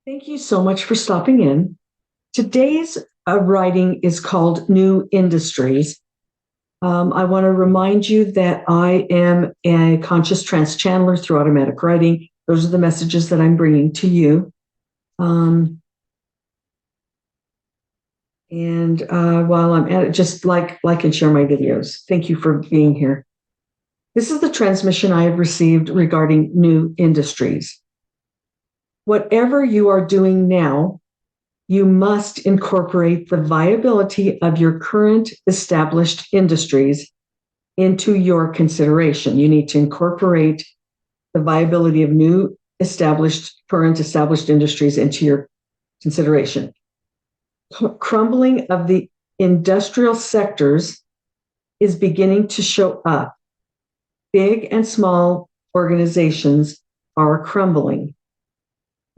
Thank you so much for stopping in. Today's writing is called New Industries. I want to remind you that I am a conscious trance channeler through automatic writing. Those are the messages that I'm bringing to you. While I'm at it, just like and share my videos. Thank you for being here. This is the transmission I have received regarding new industries. Whatever you are doing now, you must incorporate the viability of your current established industries into your consideration. You need to incorporate the viability of current established industries into your consideration. Crumbling of the industrial sectors is beginning to show up. Big and small organizations are crumbling.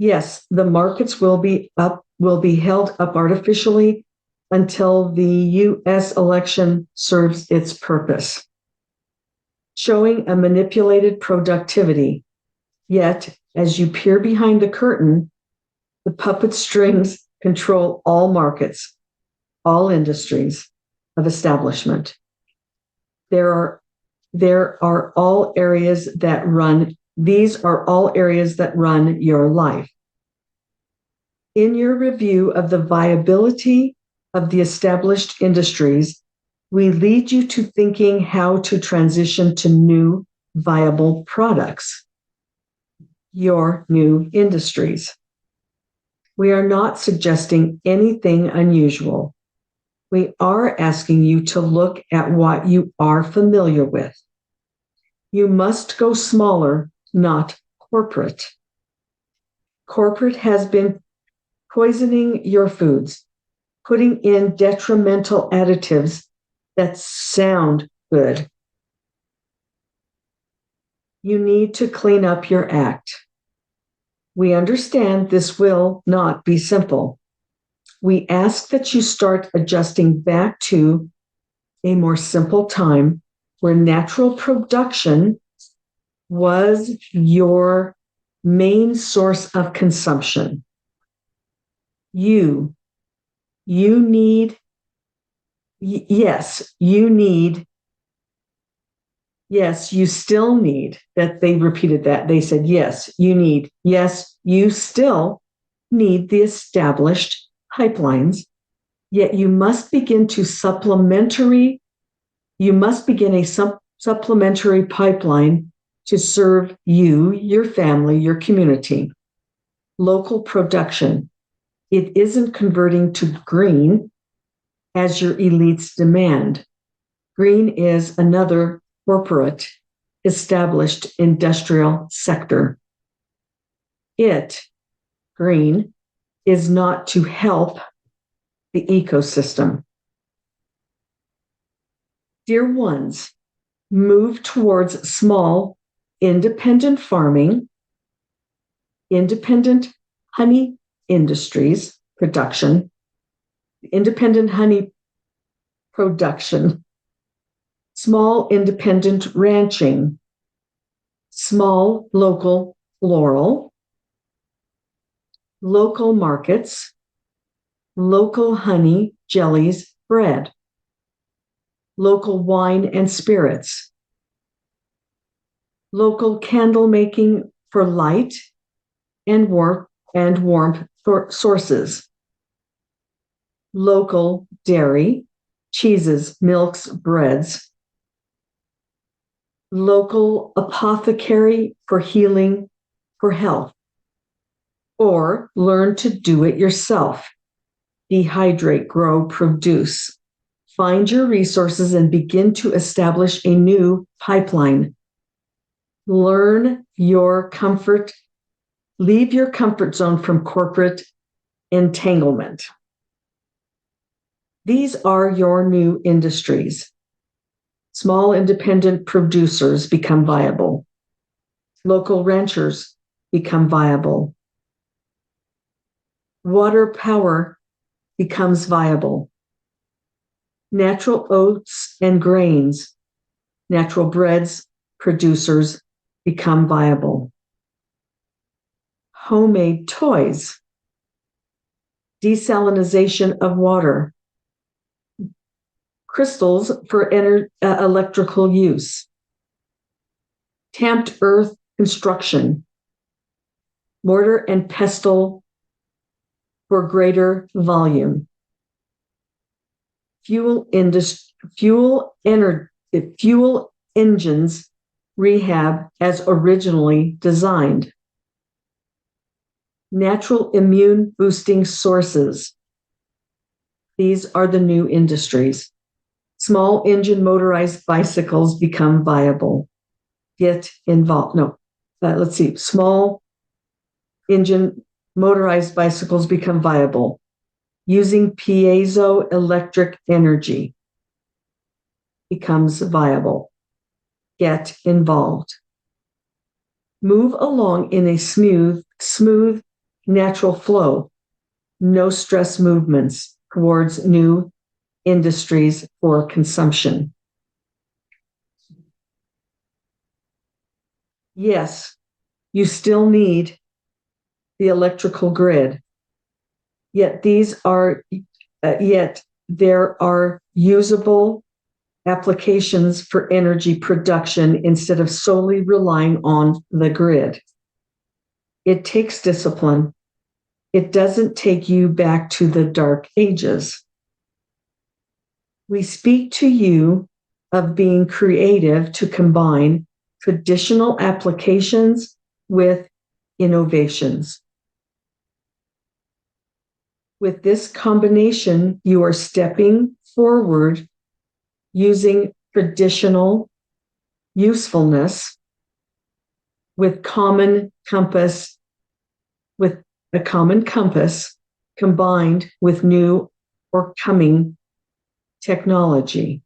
Yes, the markets will be held up artificially until the U.S. election serves its purpose, showing a manipulated productivity. Yet, as you peer behind the curtain, the puppet strings control all markets, all industries of establishment. These are all areas that run your life. In your review of the viability of the established industries, we lead you to thinking how to transition to new viable products, your new industries. We are not suggesting anything unusual. We are asking you to look at what you are familiar with. You must go smaller, not corporate. Corporate has been poisoning your foods, putting in detrimental additives that sound good. You need to clean up your act. We understand this will not be simple. We ask that you start adjusting back to a more simple time where natural production was your main source of consumption. You still need, that they repeated that. They said, yes, you still need the established pipelines, yet you must begin a supplementary pipeline to serve you, your family, your community. Local production. It isn't converting to green as your elites demand. Green is another corporate established industrial sector. Green, is not to help the ecosystem. Dear ones, move towards small, independent farming, independent honey industries, independent honey production, small independent ranching, small local floral, local markets, local honey, jellies, bread, local wine and spirits, local candle making for light and warmth sources, local dairy, cheeses, milks, breads, local apothecary for healing, for health, or learn to do it yourself. Dehydrate, grow, produce. Find your resources and begin to establish a new pipeline. Leave your comfort zone from corporate entanglement. These are your new industries. Small independent producers become viable. Local ranchers become viable. Water power becomes viable. Natural oats and grains, natural breads producers become viable. Homemade toys desalination of water, crystals for electrical use, tamped earth construction, mortar and pestle for greater volume, fuel engines rehab as originally designed, natural immune boosting sources. These are the new industries. Small engine motorized bicycles become viable. Get involved. Let's see. Small engine motorized bicycles become viable using piezoelectric energy becomes viable. Get involved. Move along in a smooth, natural flow. No stress movements towards new industries for consumption. Yes, you still need the electrical grid. Yet there are usable applications for energy production instead of solely relying on the grid. It takes discipline. It doesn't take you back to the dark ages. We speak to you of being creative to combine traditional applications with innovations. With this combination, you are stepping forward using traditional usefulness with a common compass combined with new or coming technology.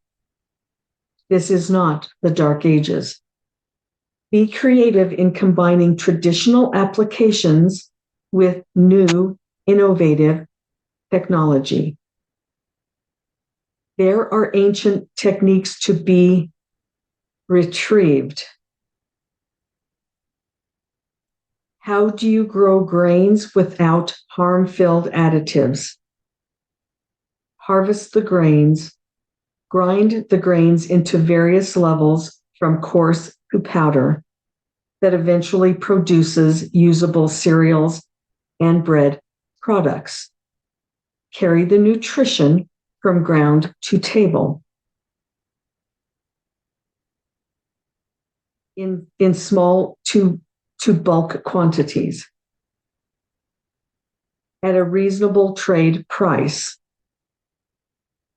This is not the dark ages. Be creative in combining traditional applications with new, innovative technology. There are ancient techniques to be retrieved. How do you grow grains without harm-filled additives? Harvest the grains, grind the grains into various levels from coarse to powder that eventually produces usable cereals and bread products. Carry the nutrition from ground to table. In small to bulk quantities at a reasonable trade price.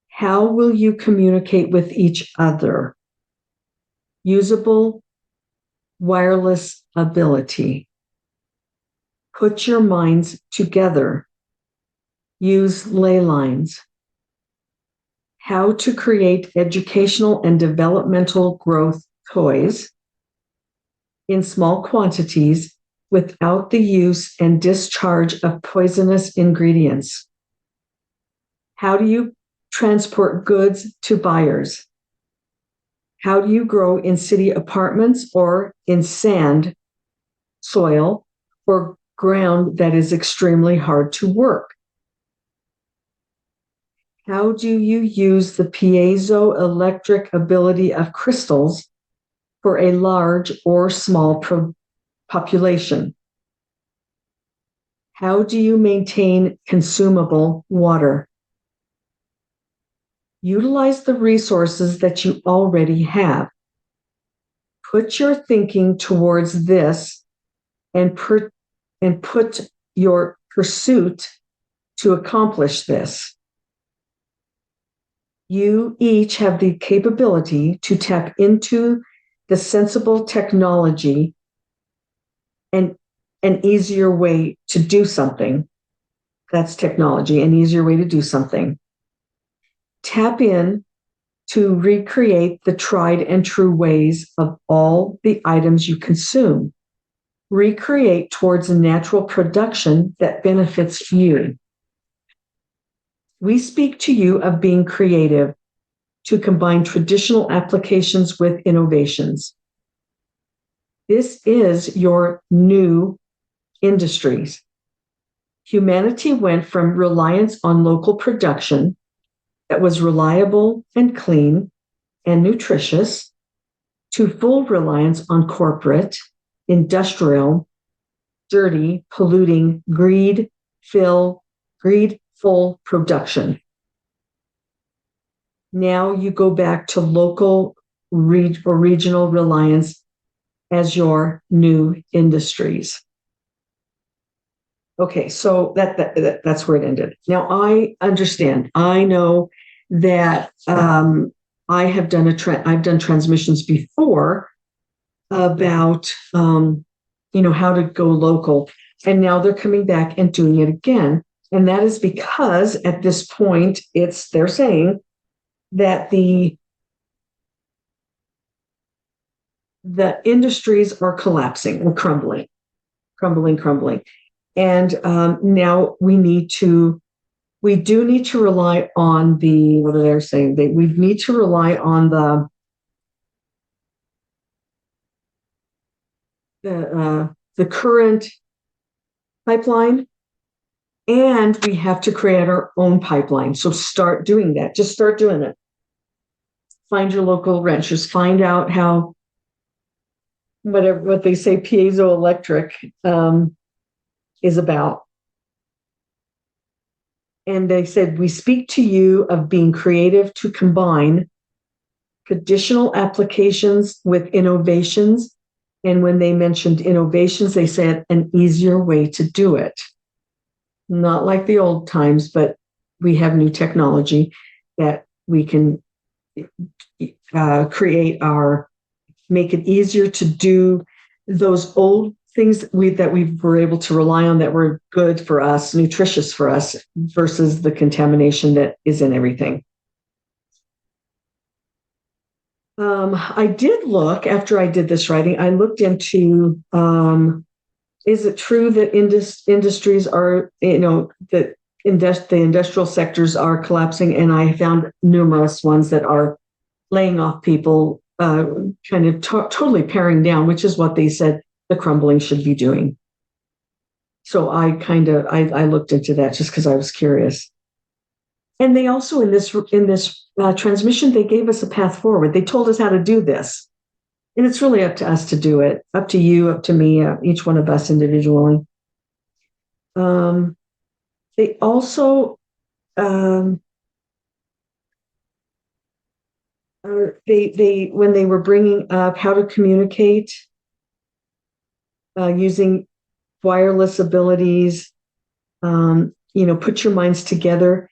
How will you communicate with each other? Usable wireless ability. Put your minds together. Use ley lines. How to create educational and developmental growth toys in small quantities without the use and discharge of poisonous ingredients. How do you transport goods to buyers? How do you grow in city apartments or in sand, soil, or ground that is extremely hard to work? How do you use the piezoelectric ability of crystals for a large or small population? How do you maintain consumable water? Utilize the resources that you already have. Put your thinking towards this and put your pursuit to accomplish this. You each have the capability to tap into the sensible technology and an easier way to do something. That's technology, an easier way to do something. Tap in to recreate the tried and true ways of all the items you consume. Recreate towards a natural production that benefits you. We speak to you of being creative to combine traditional applications with innovations. This is your new industries. humanity went from reliance on local production that was reliable and clean and nutritious to full reliance on corporate, industrial, dirty, polluting, greedful production. Now you go back to local or regional reliance as your new industries. Okay, so that's where it ended. Now I understand. I know that I've done transmissions before about how to go local, and now they're coming back and doing it again, and that is because at this point they're saying that the industries are collapsing and crumbling. And now we do need to rely on what are they saying? We need to rely on the current pipeline, and we have to create our own pipeline. So start doing that. Just start doing it. Find your local ranchers. Find out how what they say piezoelectric is about. And they said, we speak to you of being creative to combine traditional applications with innovations. And when they mentioned innovations, they said an easier way to do it. Not like the old times, but we have new technology that we can make it easier to do those old things that we were able to rely on that were good for us, nutritious for us, versus the contamination that is in everything. I did look, after I did this writing, I looked into, is it true that industries are, that the industrial sectors are collapsing? And I found numerous ones that are laying off people, kind of totally paring down, which is what they said the crumbling should be doing. So I looked into that just because I was curious. And they also, in this transmission, they gave us a path forward. They told us how to do this. And it's really up to us to do it, up to you, up to me, each one of us individually. They also, when they were bringing up how to communicate using wireless abilities, put your minds together,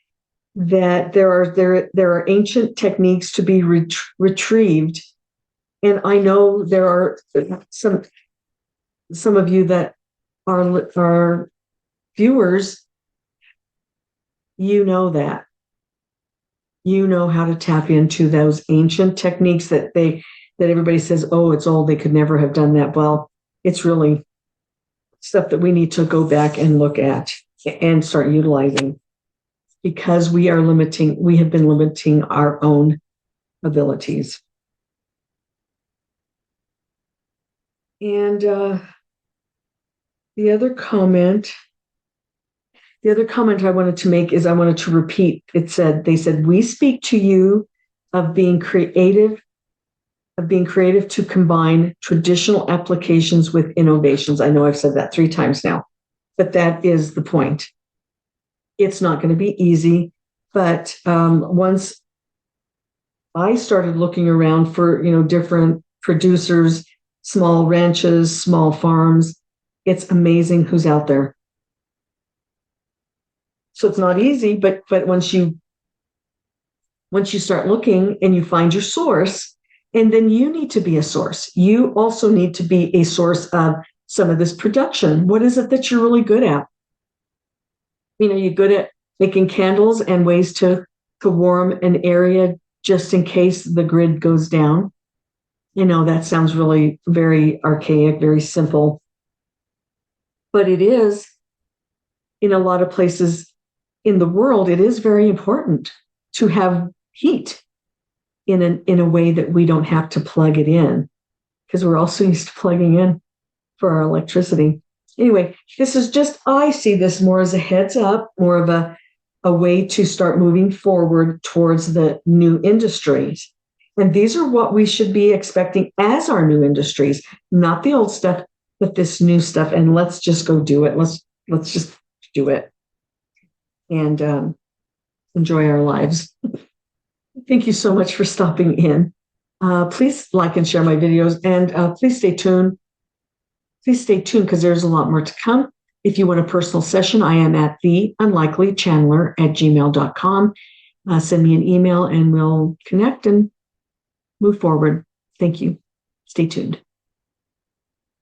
that there are ancient techniques to be retrieved. And I know there are some of you that are viewers, that. You know how to tap into those ancient techniques that everybody says, oh, it's old, they could never have done that. Well, it's really stuff that we need to go back and look at and start utilizing, because we have been limiting our own abilities. And the other comment I wanted to make is I wanted to repeat. They said, we speak to you of being creative to combine traditional applications with innovations. I know I've said that 3 times now, but that is the point. It's not going to be easy, but once I started looking around for, different producers, small ranches, small farms, it's amazing who's out there. So it's not easy, but once you start looking and you find your source, and then you need to be a source. You also need to be a source of some of this production. What is it that you're really good at? You're good at making candles and ways to warm an area just in case the grid goes down. That sounds really very archaic, very simple. But it is, in a lot of places in the world, it is very important to have heat in a way that we don't have to plug it in, because we're also used to plugging in for our electricity. Anyway, this is just, I see this more as a heads up, more of a way to start moving forward towards the new industries. And these are what we should be expecting as our new industries, not the old stuff, but this new stuff. And let's just go do it. Let's just do it and enjoy our lives. Thank you so much for stopping in. Please like and share my videos, and please stay tuned. Please stay tuned because there's a lot more to come. If you want a personal session, I am at theunlikelychanneler@gmail.com. Send me an email and we'll connect and move forward. Thank you. Stay tuned.